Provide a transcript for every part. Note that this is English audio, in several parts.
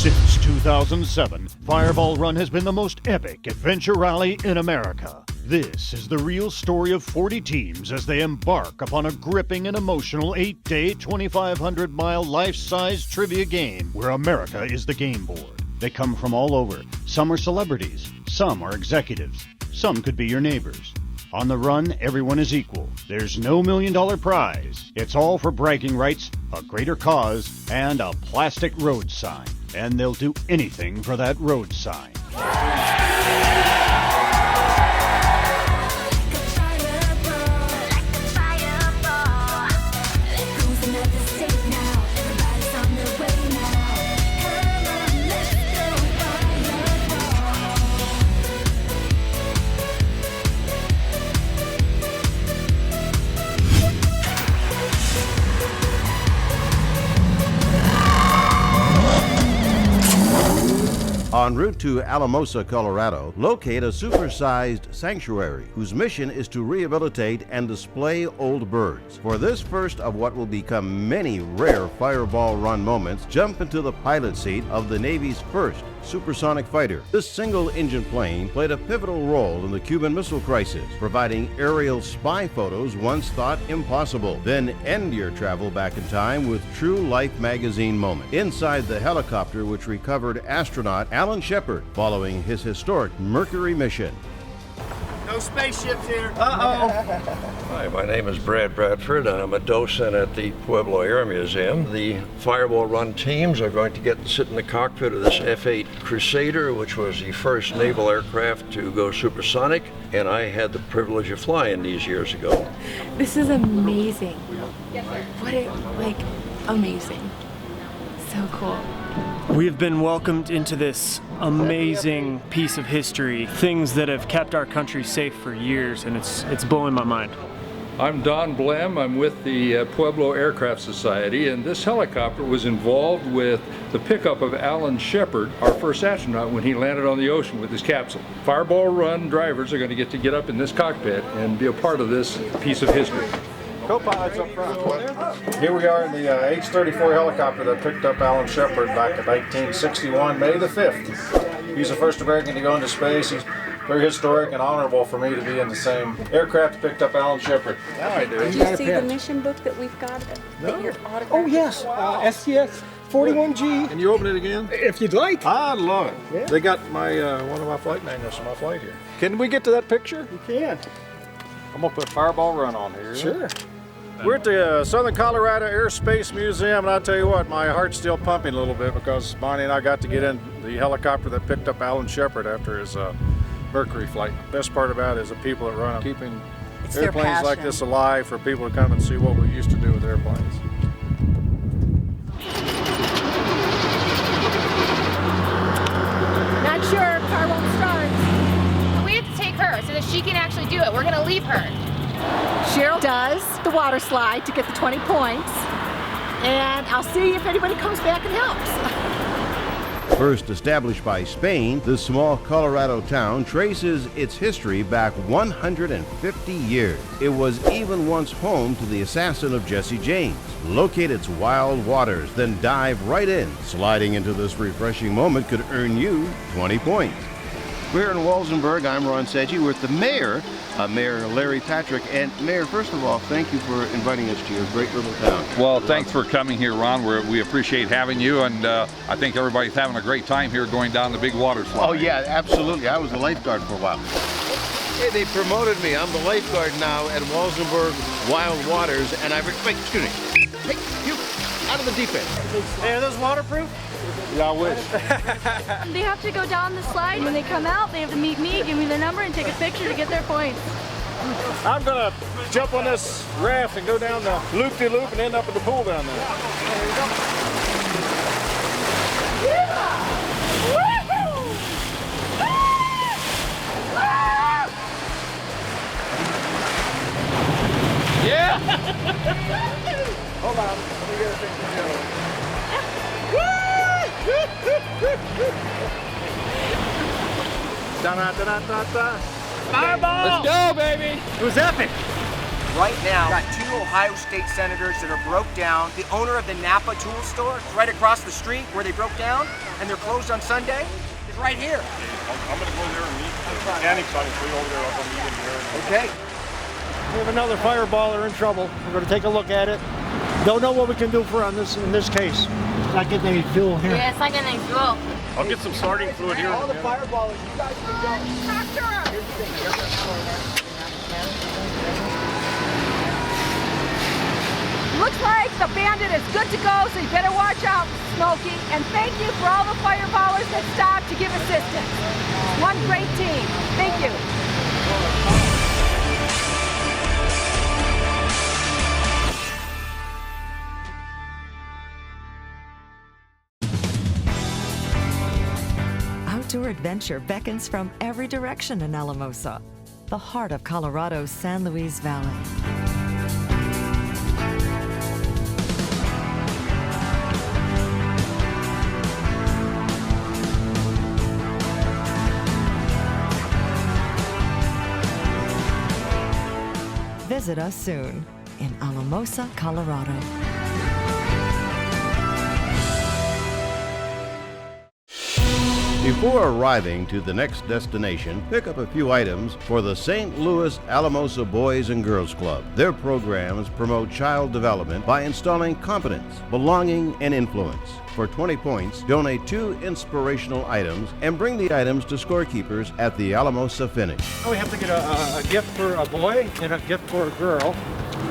Since 2007, Fireball Run has been the most epic adventure rally in America. This is the real story of 40 teams as they embark upon a gripping and emotional 8-day, 2,500-mile life-size trivia game where America is the game board. They come from all over. Some are celebrities, some are executives, some could be your neighbors. On the run, everyone is equal. There's no $1 million prize. It's all for bragging rights, a greater cause, and a plastic road sign. And they'll do anything for that road sign. En route to Alamosa, Colorado, locate a supersized sanctuary whose mission is to rehabilitate and display old birds. For this first of what will become many rare Fireball Run moments, jump into the pilot seat of the Navy's first supersonic fighter. This single-engine plane played a pivotal role in the Cuban Missile Crisis, providing aerial spy photos once thought impossible. Then end your travel back in time with True Life magazine moment. Inside the helicopter which recovered astronaut Alan Shepard following his historic Mercury mission. No spaceships here. Hi, my name is Brad Bradford, and I'm a docent at the Pueblo Air Museum. The Fireball Run teams are going to get to sit in the cockpit of this F-8 Crusader, which was the first naval aircraft to go supersonic, and I had the privilege of flying these years ago. This is amazing. Amazing. So cool. We have been welcomed into this amazing piece of history, things that have kept our country safe for years, and it's blowing my mind. I'm Don Blem. I'm with the Pueblo Aircraft Society, and this helicopter was involved with the pickup of Alan Shepard, our first astronaut, when he landed on the ocean with his capsule. Fireball Run drivers are going to get up in this cockpit and be a part of this piece of history. Co-pilots up front. Here we are in the H-34 helicopter that picked up Alan Shepard back in 1961, May the 5th. He's the first American to go into space. He's very historic and honorable for me to be in the same aircraft that picked up Alan Shepard. Now I do. Did you see the mission book that we've got? That your autograph? Oh yes, STS 41G. Can you open it again? If you'd like. I'd love it. Yeah. They got my one of my flight manuals for my flight here. Can we get to that picture? You can. I'm gonna put Fireball Run on here. Sure. We're at the Southern Colorado Aerospace Museum, and I'll tell you what, my heart's still pumping a little bit because Bonnie and I got to get in the helicopter that picked up Alan Shepard after his Mercury flight. The best part about it is the people that run it, keeping airplanes like this alive for people to come and see what we used to do with airplanes. Not sure if car won't start. We have to take her so that she can actually do it. We're gonna leave her. Cheryl does the water slide to get the 20 points, and I'll see if anybody comes back and helps. First established by Spain, this small Colorado town traces its history back 150 years. It was even once home to the assassin of Jesse James. Locate its wild waters, then dive right in. Sliding into this refreshing moment could earn you 20 points. We're in Walsenburg. I'm Ron Sedgey. We're with the mayor, Mayor Larry Patrick. And Mayor, first of all, thank you for inviting us to your great little town. Well, thanks for coming here, Ron. We appreciate having you, and I think everybody's having a great time here going down the big water slide. Oh yeah, absolutely. I was the lifeguard for a while. Hey, they promoted me. I'm the lifeguard now at Walsenburg Wild Waters, and wait, excuse me. Hey, you, out of the deep end. Hey, are those waterproof? Yeah, I wish. They have to go down the slide. When they come out, they have to meet me, give me their number, and take a picture to get their points. I'm gonna jump on this raft and go down the loop-de-loop and end up in the pool down there. Yeah! Hold on, let me get a picture. Fireball! Let's go, baby! It was epic. Right now, got 2 Ohio State senators that are broke down. The owner of the Napa tool store, right across the street where they broke down, and they're closed on Sunday, is right here. I'm going to go there and meet the mechanics on his way over there. I'll go meet him here. Okay. We have another fireballer in trouble. We're going to take a look at it. Don't know what we can do for in this case. Not getting any fuel here. Yeah, it's not getting any fuel. I'll get some starting fluid here. All the fireballers, you guys can go. Looks like the Bandit is good to go, so you better watch out, Smokey. And thank you for all the fireballers that stopped to give assistance. One great team. Thank you. Outdoor adventure beckons from every direction in Alamosa, the heart of Colorado's San Luis Valley. Visit us soon in Alamosa, Colorado. Before arriving to the next destination, pick up a few items for the St. Louis Alamosa Boys and Girls Club. Their programs promote child development by installing competence, belonging, and influence. For 20 points, donate 2 inspirational items and bring the items to scorekeepers at the Alamosa finish. We have to get a gift for a boy and a gift for a girl.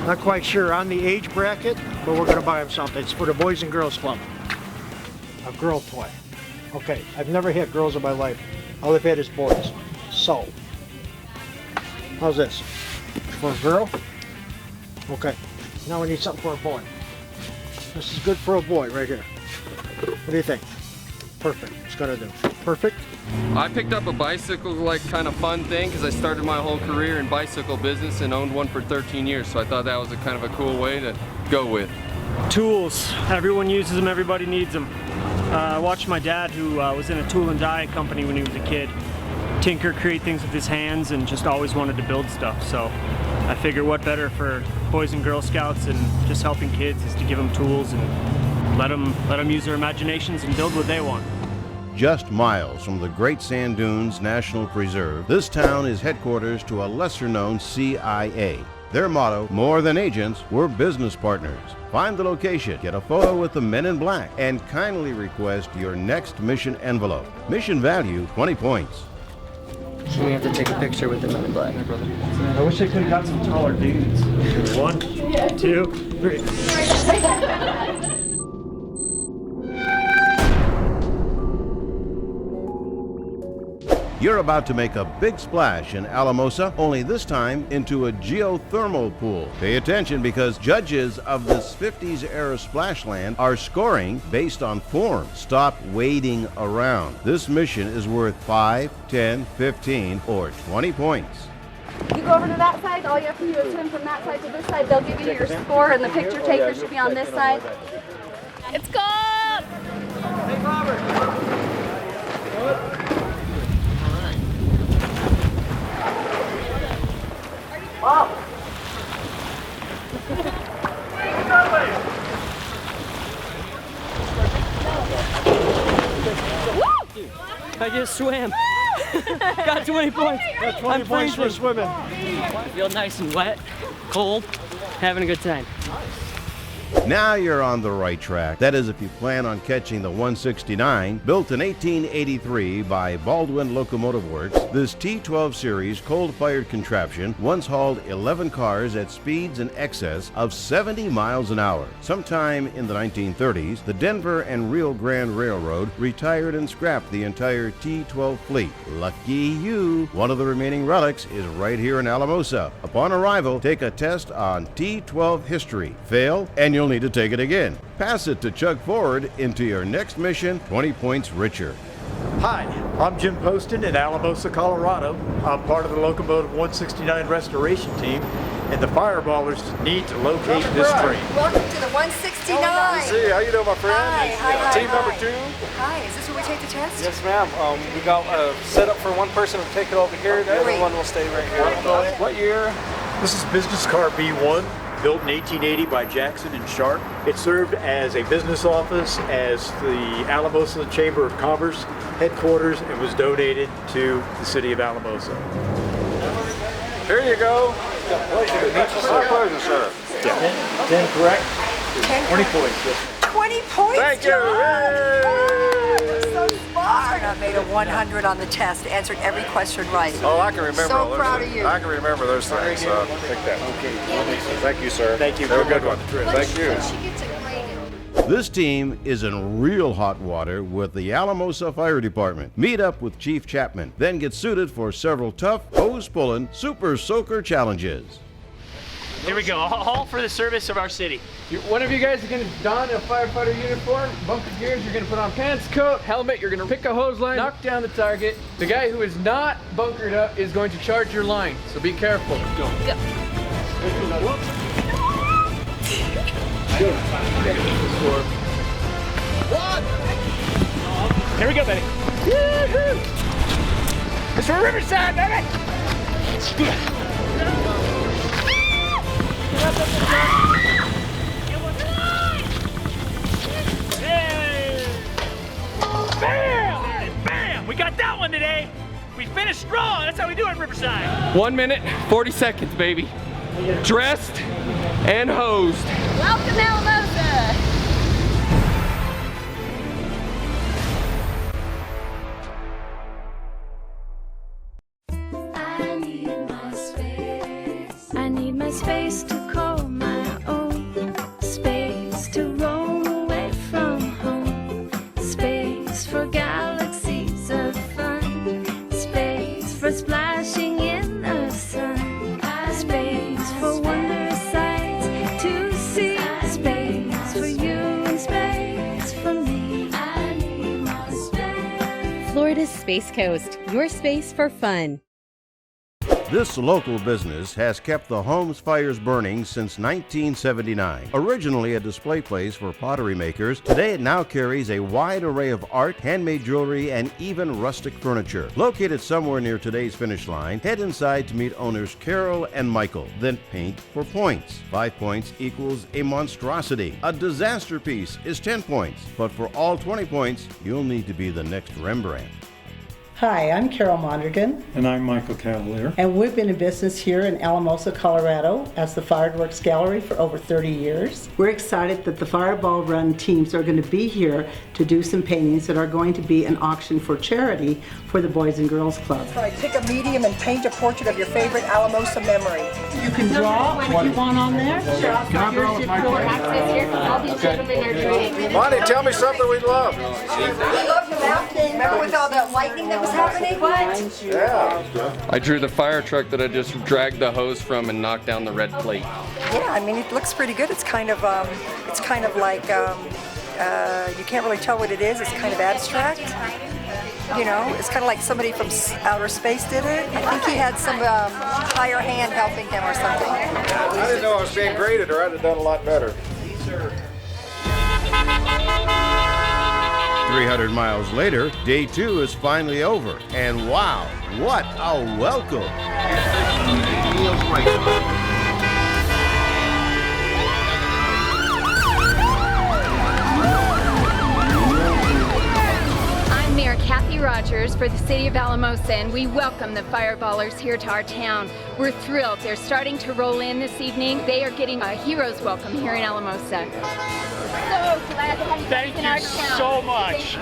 Not quite sure on the age bracket, but we're going to buy them something. It's for the Boys and Girls Club. A girl toy. Okay, I've never had girls in my life. All I've had is boys. So, how's this? For a girl? Okay, now we need something for a boy. This is good for a boy right here. What do you think? Perfect, it's gonna do. Perfect? I picked up a bicycle like kind of fun thing because I started my whole career in bicycle business and owned one for 13 years, so I thought that was a kind of a cool way to go with. Tools. Everyone uses them, everybody needs them. I watched my dad, who was in a tool and die company when he was a kid, tinker, create things with his hands, and just always wanted to build stuff. So I figure what better for Boys and Girl Scouts and just helping kids is to give them tools and let them use their imaginations and build what they want. Just miles from the Great Sand Dunes National Preserve, this town is headquarters to a lesser-known CIA. Their motto, more than agents, we're business partners. Find the location, get a photo with the men in black, and kindly request your next mission envelope. Mission value, 20 points. So we have to take a picture with the men in black. I wish I could have got some taller dudes. 1, 2, 3. You're about to make a big splash in Alamosa, only this time into a geothermal pool. Pay attention because judges of this 50s era splashland are scoring based on form. Stop waiting around. This mission is worth 5, 10, 15, or 20 points. You go over to that side, all you have to do is swim from that side to this side. They'll give you your score, and the picture taker should be on this side. It's gone! Hey, Robert. Wow. I just swam. Got 20 points. Got 20 points for swimming. Feel nice and wet, cold, having a good time. Now you're on the right track. That is, if you plan on catching the 169, built in 1883 by Baldwin Locomotive Works, this T12 series coal-fired contraption once hauled 11 cars at speeds in excess of 70 miles an hour. Sometime in the 1930s, the Denver and Rio Grande Railroad retired and scrapped the entire T12 fleet. Lucky you! One of the remaining relics is right here in Alamosa. Upon arrival, take a test on T12 history. Fail, and you'll need to take it again. Pass it to chug forward into your next mission 20 points richer. Hi, I'm Jim Poston in Alamosa, Colorado. I'm part of the Locomotive 169 restoration team, and the fireballers need to locate this train. Welcome to the 169. See, how you doing, my friend? Hi. Team number 2. Hi, is this where we take the test? Yes, ma'am. We got set up for one person to take it over here. The other one will stay right here. What year This is business car B1, built in 1880 by Jackson and Sharp. It served as a business office, as the Alamosa Chamber of Commerce headquarters, and was donated to the city of Alamosa. Here you go. Pleasure to meet you, sir. My pleasure, sir. 10 correct? 20 points. Yes. 20 points, Thank you. So smart. I made a 100 on the test, answered every question right. Oh, I can remember so all those proud things. of you. I can remember those things. Take that. Okay. Thank you, sir. Thank you. Have a good one. Thank you. This team is in real hot water with the Alamosa Fire Department. Meet up with Chief Chapman, then get suited for several tough, hose-pulling, super soaker challenges. Here we go, all for the service of our city. One of you guys is going to don a firefighter uniform, bunker gears, you're going to put on pants, coat, helmet, you're going to pick a hose line, knock down the target. The guy who is not bunkered up is going to charge your line, so be careful. Go. Go. Here we go, Betty. Woo-hoo! It's for Riverside, baby! Hey! Bam! Bam! We got that one today. We finished strong. That's how we do it, Riverside. 1 minute, 40 seconds, baby. Dressed and hosed. Welcome, Alamosa. I need my space to call my own, space to roam away from home, space for galaxies of fun, space for splashing in the sun, space for wondrous sights to see, space for you and space for me. I need my space. Florida's Space Coast, your space for fun. This local business has kept the home's fires burning since 1979. Originally a display place for pottery makers, today it now carries a wide array of art, handmade jewelry, and even rustic furniture. Located somewhere near today's finish line, head inside to meet owners Carol and Michael, then paint for points. 5 points equals a monstrosity. A disaster piece is 10 points, but for all 20 points, you'll need to be the next Rembrandt. Hi, I'm Carol Mondragon. And I'm Michael Cavalier. And we've been in business here in Alamosa, Colorado as the Fireworks Gallery for over 30 years. We're excited that the Fireball Run teams are going to be here to do some paintings that are going to be an auction for charity for the Boys and Girls Club. All right, pick a medium and paint a portrait of your favorite Alamosa memory. You can draw what you want on there. Can I draw with my pen? Monty, tell me something we love. We love the mountain. Remember with all that lightning that was happening? What? Yeah. I drew the fire truck that I just dragged the hose from and knocked down the red plate. Yeah, I mean, it looks pretty good. It's kind of like, you can't really tell what it is. It's kind of abstract. You know, it's kind of like somebody from outer space did it. I think he had some higher hand helping him or something. I didn't know I was being graded, or I'd have done a lot better. 300 miles later, day 2 is finally over. And wow, what a welcome! I'm Mayor Kathy Rogers for the City of Alamosa, and we welcome the Fireballers here to our town. We're thrilled. They're starting to roll in this evening. They are getting a hero's welcome here in Alamosa. So glad to have you guys in our town. Thank you so much.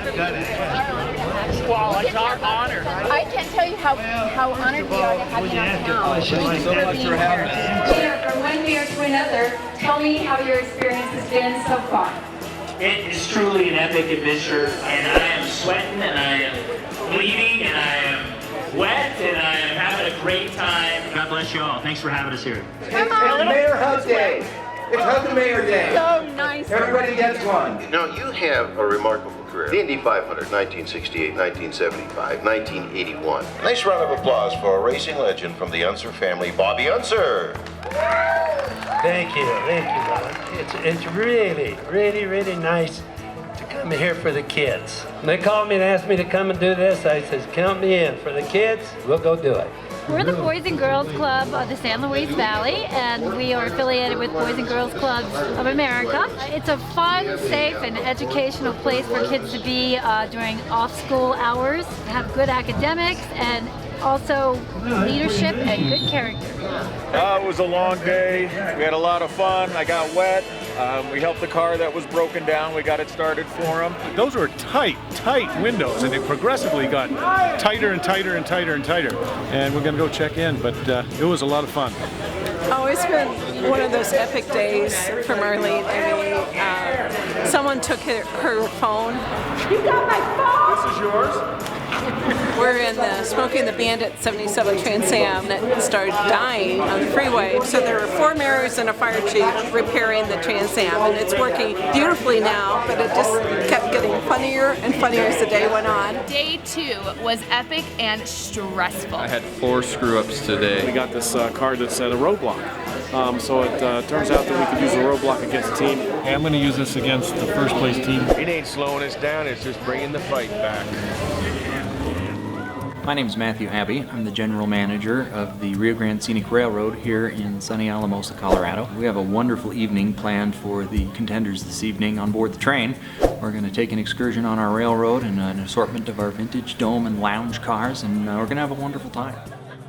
Wow, it's our honor. I can't tell you how honored we are to have you in our town. Thank you so much for having us. Mayor, from one mayor to another, tell me how your experience has been so far. It is truly an epic adventure, and I am sweating, and I am bleeding, and I am wet, and I am having a great time. God bless you all. Thanks for having us here. It's Mayor Hug Day. It's Hug the Mayor Day. So nice. Everybody gets one. Now, you have a remarkable career. The Indy 500, 1968, 1975, 1981. Nice round of applause for a racing legend from the Unser family, Bobby Unser. Thank you, Ron. It's really, really, really nice to come here for the kids. When they called me and asked me to come and do this, I said, count me in. For the kids, we'll go do it. We're the Boys and Girls Club of the San Luis Valley, and we are affiliated with Boys and Girls Clubs of America. It's a fun, safe, and educational place for kids to be during off-school hours, have good academics, and also leadership and good character. It was a long day. We had a lot of fun. I got wet. We helped the car that was broken down. We got it started for them. Those were tight windows, and they progressively got tighter and tighter and tighter and tighter. And we're going to go check in, but it was a lot of fun. Oh, it's been one of those epic days for Marlene. I mean, someone took her phone. You got my phone! This is yours? We're in the Smoking the Bandit 77 Trans Am that started dying on the freeway. So there were 4 mirrors and a fire chief repairing the Trans Am, and it's working beautifully now, but it just kept getting funnier and funnier as the day went on. Day 2 was epic and stressful. I had 4 screw-ups today. We got this car that's at a roadblock. So it turns out that we could use the roadblock against the team. Hey, I'm going to use this against the first place team. It ain't slowing us down, it's just bringing the fight back. My name is Matthew Abbey. I'm the general manager of the Rio Grande Scenic Railroad here in sunny Alamosa, Colorado. We have a wonderful evening planned for the contenders this evening on board the train. We're going to take an excursion on our railroad and an assortment of our vintage dome and lounge cars, and we're going to have a wonderful time.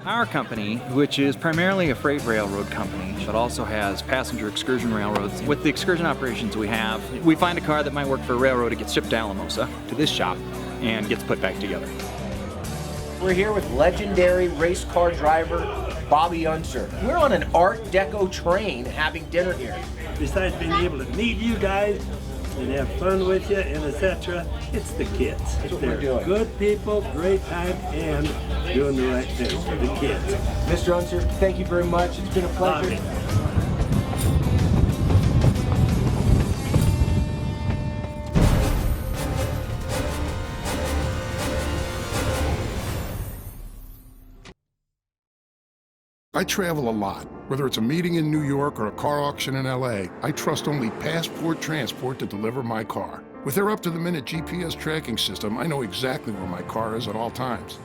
Our company, which is primarily a freight railroad company, but also has passenger excursion railroads. With the excursion operations we have, we find a car that might work for a railroad, it gets shipped to Alamosa, to this shop, and gets put back together. We're here with legendary race car driver Bobby Unser. We're on an Art Deco train having dinner here. Besides being able to meet you guys and have fun with you and etc., it's the kids. They're good people, great time, and doing the right thing for the kids. Mr. Unser, thank you very much. It's been a pleasure. I travel a lot. Whether it's a meeting in New York or a car auction in LA, I trust only Passport Transport to deliver my car. With their up-to-the-minute GPS tracking system, I know exactly where my car is at all times.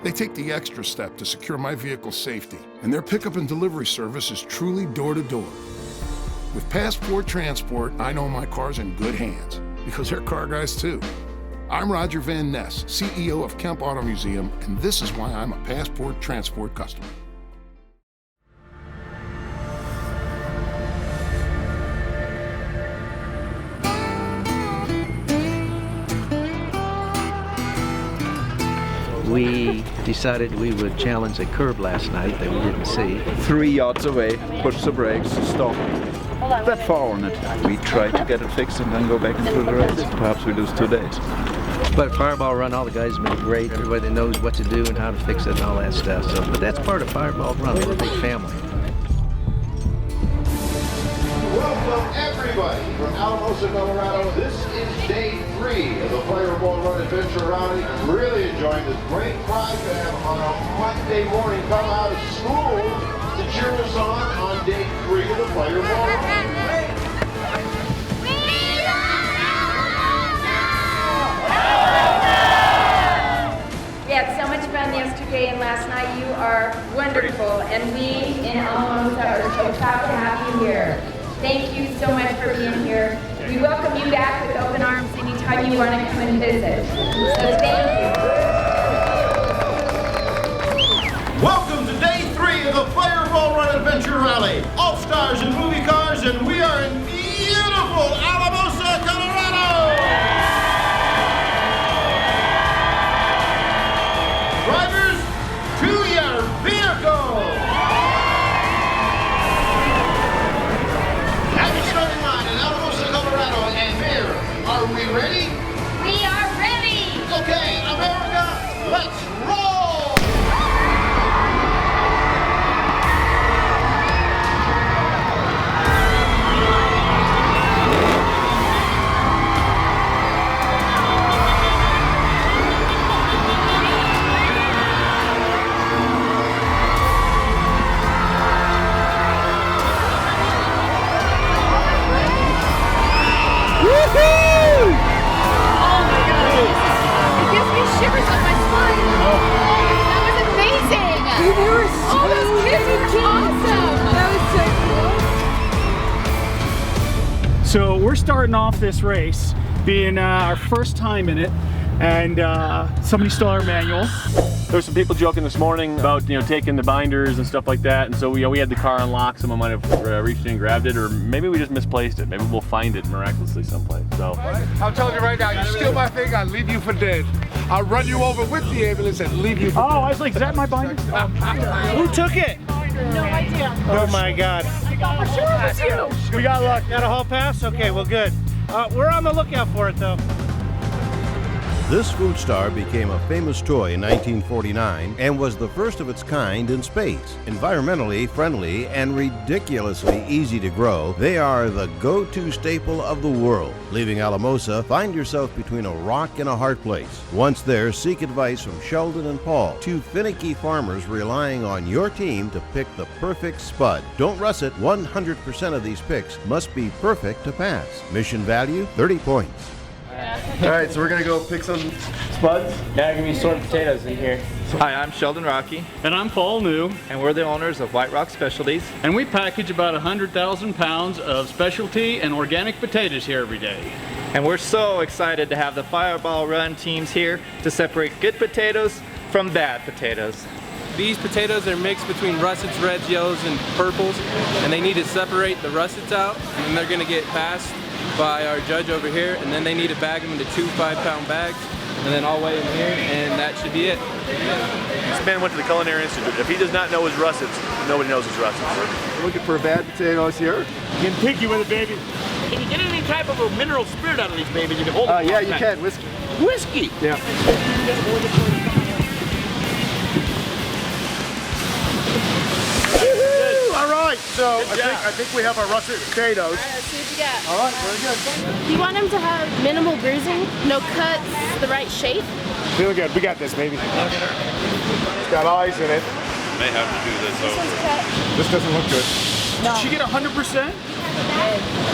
They take the extra step to secure my vehicle's safety, and their pickup and delivery service is truly door-to-door. With Passport Transport, I know my car's in good hands, because they're car guys too. I'm Roger Van Ness, CEO of Kemp Auto Museum, and this is why I'm a Passport Transport customer. We decided we would challenge a curb last night that we didn't see. 3 yards away, push the brakes, stop. That far on it. We try to get it fixed and then go back into the race. Perhaps we lose 2 days. But Fireball Run, all the guys have been great. Everybody knows what to do and how to fix it and all that stuff. So, but that's part of Fireball Run. We're a big family. Welcome everybody from Alamosa, Colorado. This is day 3 of the Fireball Run Adventure Rally. I'm really enjoying this great crowd to have on a Monday morning come out of school to cheer us on day 3 of the Fireball Run. We had so much fun yesterday and last night. You are wonderful, and we in Alamosa are so proud to have you here. Thank you so much for being here. We welcome you back with open arms anytime you want to come and visit. So thank you. Welcome to day 3 of the Fireball Run Adventure Rally. All stars and movie cars, and we are in beautiful Alamosa, Colorado. Drivers, to your vehicles. Happy starting line in Alamosa, Colorado, and here, are we ready? We are ready. Okay, America, let's roll. starting off this race, being our first time in it, and somebody stole our manual. There were some people joking this morning about, you know, taking the binders and stuff like that, and so we had the car unlocked. Someone might have reached in and grabbed it, or maybe we just misplaced it. Maybe we'll find it miraculously someplace. So I'm telling you right now, you steal my thing, I'll leave you for dead. I'll run you over with the ambulance and leave you for dead. I was like, is that my binder? Who took it? No idea. Oh my God. For sure it was you. We got luck. Got a hall pass? Okay, well good. We're on the lookout for it though. This food star became a famous toy in 1949 and was the first of its kind in space. Environmentally friendly and ridiculously easy to grow, they are the go-to staple of the world. Leaving Alamosa, find yourself between a rock and a hard place. Once there, seek advice from Sheldon and Paul, two finicky farmers relying on your team to pick the perfect spud. Don't rush it, 100% of these picks must be perfect to pass. Mission value, 30 points. All right, so we're gonna go pick some spuds. Yeah, give me sorted potatoes in here. Hi, I'm Sheldon Rocky. And I'm Paul New. And we're the owners of White Rock Specialties. And we package about 100,000 pounds of specialty and organic potatoes here every day. And we're so excited to have the Fireball Run teams here to separate good potatoes from bad potatoes. These potatoes are mixed between russets, reds, yellows, and purples, and they need to separate the russets out, and they're gonna get passed by our judge over here, and then they need to bag them into 2 5-pound bags, and then I'll weigh them here, and that should be it. this man went to the Culinary Institute. If he does not know his russets, nobody knows his russets. We're looking for bad potatoes here. Getting picky with it, baby. Can you get any type of a mineral spirit out of these babies? You can hold them Yeah, you can. Whiskey. Whiskey? Yeah. All right, so I think we have our russet potatoes. See what you got. All right, very good. Do you want them to have minimal bruising, no cuts, the right shape? Feeling good. We got this, baby. It's got eyes in it. May have to do this over. This doesn't look good. Did she get 100%?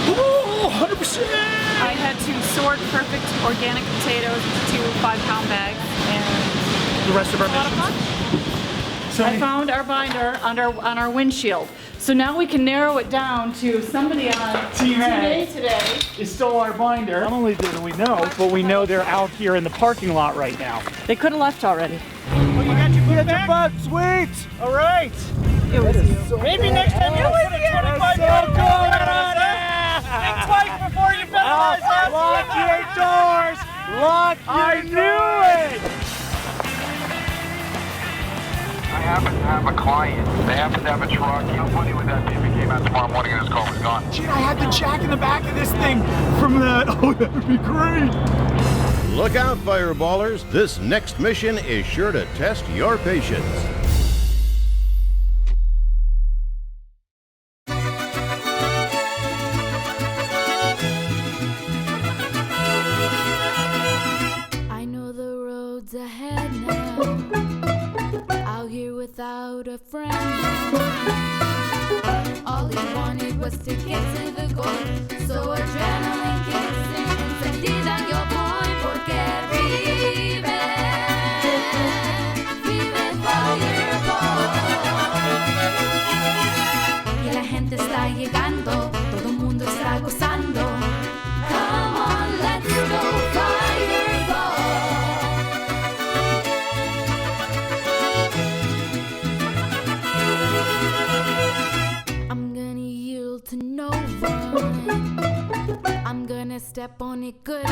Ooh, 100%! I had to sort perfect organic potatoes into 2 5-pound bags, and the rest of our missions. I found our binder on our windshield. So now we can narrow it down to somebody on Team A today. It stole our binder. Not only do we know, but we know they're out here in the parking lot right now. They could have left already. Oh, you got your bag? Sweet. All right. It was you. So maybe next time you'll put a 25 pound coconut on it. Think twice before you penalize us. Lock your doors. Lock your doors. I knew it. I happen to have a client. They happen to have a truck. How funny would that be if he came out tomorrow morning and his car was gone? Gee, I had the jack in the back of this thing from the... Oh, that would be great. Look out, fireballers. This next mission is sure to test your patience. I know the roads ahead now. Out here without a friend. All he wanted was to get to the goal. So adrenaline kicks in. Encendida yo voy porque vive. Vive Fireball. Y la gente está llegando. Todo el mundo está gozando. Come on, let's go Fireball. I'm gonna yield to no one. I'm gonna step on it good